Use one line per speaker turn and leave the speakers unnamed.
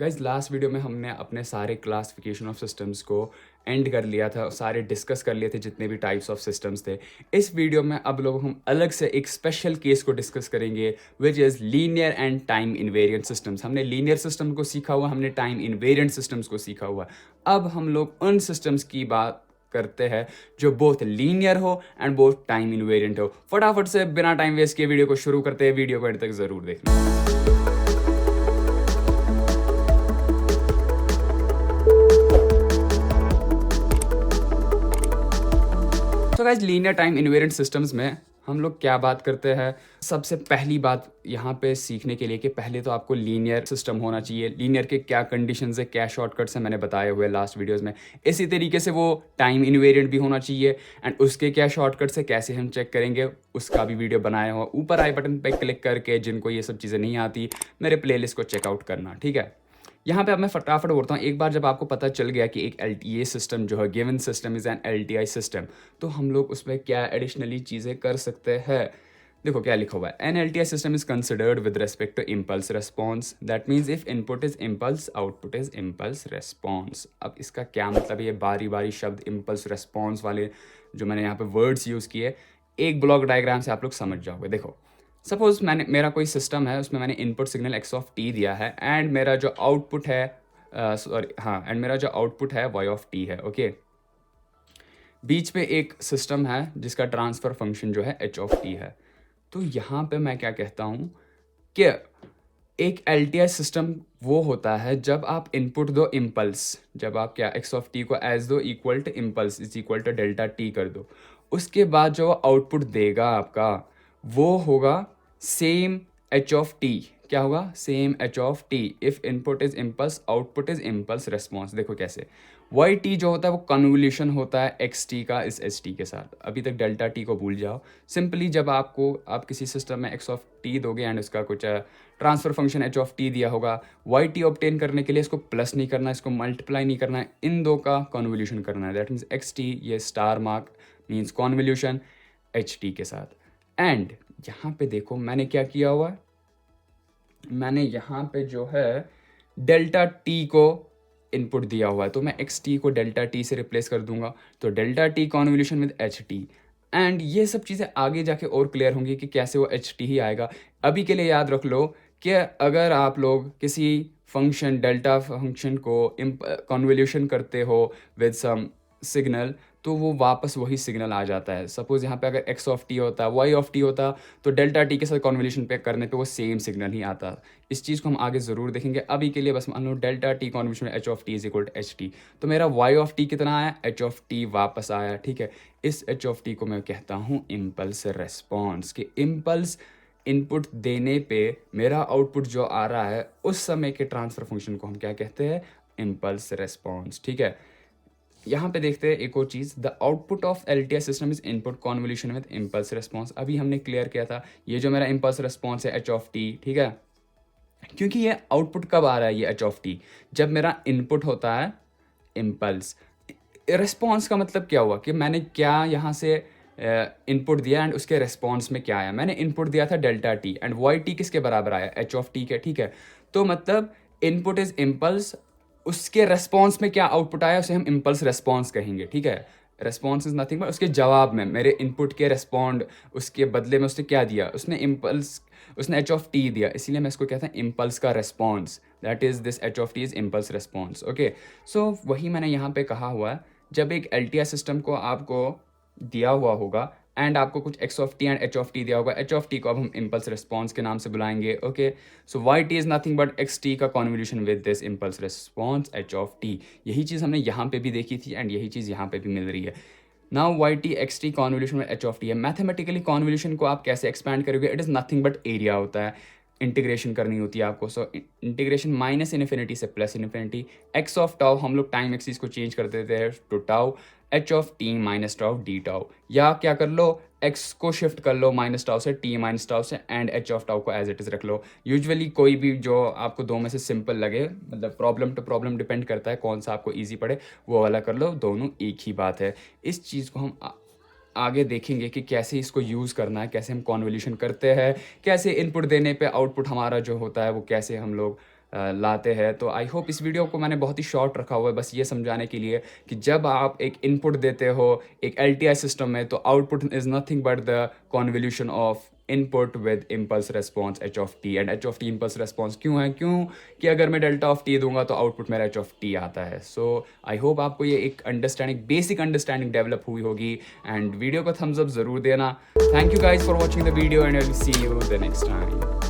Guys last video में हमने अपने सारे क्लासिफिकेशन ऑफ सिस्टम्स को एंड कर लिया था, सारे डिस्कस कर लिए थे जितने भी टाइप्स ऑफ सिस्टम्स थे। इस वीडियो में अब लोग हम अलग से एक स्पेशल केस को डिस्कस करेंगे which is linear and time invariant systems. हमने लीनियर सिस्टम को सीखा हुआ, हमने टाइम इनवेरिएंट सिस्टम्स को सीखा हुआ। अब हम लोग उन सिस्टम्स की बात करते हैं जो बोथ लीनियर हो एंड बोथ टाइम इनवेरिएंट हो। फटाफट से बिना टाइम वेस्ट किए वीडियो को शुरू करते हैं। वीडियो को एंड तक जरूर देखना। तो guys linear time invariant systems में हम लोग क्या बात करते हैं। सबसे पहली बात यहाँ पे सीखने के लिए कि पहले तो आपको लीनियर सिस्टम होना चाहिए। लीनियर के क्या कंडीशंस है, क्या शॉर्टकट्स हैं, मैंने बताए हुए लास्ट वीडियोस में। इसी तरीके से वो टाइम इनवेरिएंट भी होना चाहिए एंड उसके क्या शॉर्टकट्स है, कैसे हम चेक करेंगे, उसका भी वीडियो बनाया हुआ। ऊपर आई बटन पे क्लिक करके जिनको ये सब चीज़ें नहीं आती मेरे प्लेलिस्ट को चेकआउट करना, ठीक है। यहाँ पे अब मैं फटाफट बोलता हूँ। एक बार जब आपको पता चल गया कि एक LTA सिस्टम जो है, given system is an LTI system, तो हम लोग उसमें क्या एडिशनली चीज़ें कर सकते हैं। देखो क्या लिखा हुआ है, an LTI system is considered with respect to impulse response. That means if input is impulse output is impulse response. अब इसका क्या मतलब है, ये बारी बारी शब्द इम्पल्स रेस्पॉन्स वाले जो मैंने यहाँ पे वर्ड्स यूज़ किए, एक ब्लॉक डायग्राम से आप लोग समझ जाओगे। देखो सपोज मेरा कोई सिस्टम है, उसमें मैंने इनपुट सिग्नल x(t) दिया है एंड मेरा जो आउटपुट है मेरा जो आउटपुट है y(t) है, ओके। बीच में एक सिस्टम है जिसका ट्रांसफर फंक्शन जो है h(t) है। तो यहाँ पे मैं क्या कहता हूँ कि एक LTI सिस्टम वो होता है जब आप इनपुट दो इम्पल्स, जब आप क्या x(t) को एज दो equal to impulse is equal to delta t कर दो, उसके बाद जो आउटपुट देगा आपका वो होगा सेम h(t). क्या होगा, same h(t). If input is impulse output is impulse response. देखो कैसे y(t) जो होता है वो कन्वोल्यूशन होता है x(t) का इस h(t) के साथ। अभी तक डेल्टा t को भूल जाओ। सिंपली जब आप किसी सिस्टम में x(t) दोगे एंड उसका कुछ ट्रांसफर फंक्शन h(t) दिया होगा, y(t) ऑब्टेन करने के लिए इसको प्लस नहीं करना, इसको मल्टीप्लाई नहीं करना है, इन दो का कन्वोल्यूशन करना है। दैट मीन्स x(t), ये star mark means convolution h(t) के साथ। एंड यहाँ पे देखो मैंने क्या किया हुआ है, मैंने यहाँ पे जो है डेल्टा t को इनपुट दिया हुआ है, तो मैं x(t) को डेल्टा t से रिप्लेस कर दूंगा, तो delta t convolution with h(t). And ये सब चीज़ें आगे जाके और क्लियर होंगी कि कैसे वो h(t) ही आएगा। अभी के लिए याद रख लो कि अगर आप लोग किसी फंक्शन डेल्टा फंक्शन को कॉन्वोल्यूशन करते हो विद सम सिग्नल, तो वो वापस वही सिग्नल आ जाता है। सपोज यहाँ पे अगर x(t) होता, y(t) होता, तो डेल्टा t के साथ कॉन्वोल्यूशन पे करने पे वो सेम सिग्नल ही आता। इस चीज़ को हम आगे ज़रूर देखेंगे। अभी के लिए बस मान लो डेल्टा t कॉन्वोल्यूशन में h(t) is equal to h(t), तो मेरा y(t) कितना आया, h(t) वापस आया, ठीक है। इस h(t) को मैं कहता हूँ इम्पल्स रेस्पॉन्स। कि इम्पल्स इनपुट देने पे मेरा आउटपुट जो आ रहा है उस समय के ट्रांसफर फंक्शन को हम क्या कहते हैं, इम्पल्स रेस्पॉन्स, ठीक है। यहाँ पे देखते हैं एक और चीज़, the output of LTI system is input convolution with impulse response. अभी हमने क्लियर किया था ये जो मेरा इम्पल्स रेस्पॉन्स है h(t), ठीक है, क्योंकि ये आउटपुट कब आ रहा है ये h(t), जब मेरा इनपुट होता है इम्पल्स। रिस्पॉन्स का मतलब क्या हुआ कि मैंने क्या यहाँ से इनपुट दिया एंड उसके रिस्पॉन्स में क्या आया। मैंने इनपुट दिया था डेल्टा t एंड y(t) किसके बराबर आया, h(t) के, ठीक है। तो मतलब इनपुट इज इम्पल्स, उसके रेस्पॉन्स में क्या आउटपुट आया उसे हम इम्पल्स रेस्पॉन्स कहेंगे, ठीक है। रेस्पॉन्स इज नथिंग बट उसके जवाब में मेरे इनपुट के रेस्पॉन्ड, उसके बदले में उसने क्या दिया, उसने इम्पल्स, उसने h(t) दिया, इसीलिए मैं इसको कहता हूँ इम्पल्स का response. That is this h(t) is impulse response, okay. So वही मैंने यहाँ पे कहा हुआ है, जब एक LTI सिस्टम को आपको दिया हुआ होगा एंड आपको कुछ x(t) एंड h(t) दिया होगा, h(t) को अब हम इम्पल्स रिस्पॉन्स के नाम से बुलाएंगे, okay. So y(t) is nothing but x(t) का convolution with this impulse response h(t). यही चीज़ हमने यहाँ पे भी देखी थी एंड यही चीज़ यहाँ पे भी मिल रही है। Now y(t) x(t) convolution with h(t) है। मैथमेटिकली कॉन्वोल्यूशन को आप कैसे एक्सपैंड करोगे, it is nothing but area होता है, इंटीग्रेशन करनी होती है आपको। सो इंटीग्रेशन माइनस इन्फिनिटी से प्लस इन्फिनिटी, x(τ) हम लोग टाइम एक्सिस को चेंज कर देते हैं to tau, h(t) minus tau d tau, या क्या कर लो x को शिफ्ट कर लो माइनस टाउ से, t माइनस टाउ से, एंड h(τ) को एज इट इज़ रख लो। यूजुअली कोई भी जो आपको दो में से सिंपल लगे, मतलब प्रॉब्लम टू प्रॉब्लम डिपेंड करता है कौन सा आपको ईजी पड़े, वो वाला कर लो, दोनों एक ही बात है। इस चीज़ को हम आगे देखेंगे कि कैसे इसको यूज़ करना है, कैसे हम कॉन्वोल्यूशन करते हैं, कैसे इनपुट देने पे आउटपुट हमारा जो होता है वो कैसे हम लोग लाते हैं। तो आई होप इस वीडियो को मैंने बहुत ही शॉर्ट रखा हुआ है बस ये समझाने के लिए कि जब आप एक इनपुट देते हो एक LTI सिस्टम में तो output is nothing but the convolution of input with impulse response h of t। And h of t impulse response क्यों है? क्यों कि अगर मैं डेल्टा ऑफ t दूंगा तो आउटपुट मेरा h ऑफ t आता है। सो आई होप आपको ये एक अंडरस्टैंडिंग, बेसिक अंडरस्टैंडिंग डेवलप हुई होगी। एंड वीडियो को थम्स अप ज़रूर देना। Thank you guys for watching the video and I will see you the next time.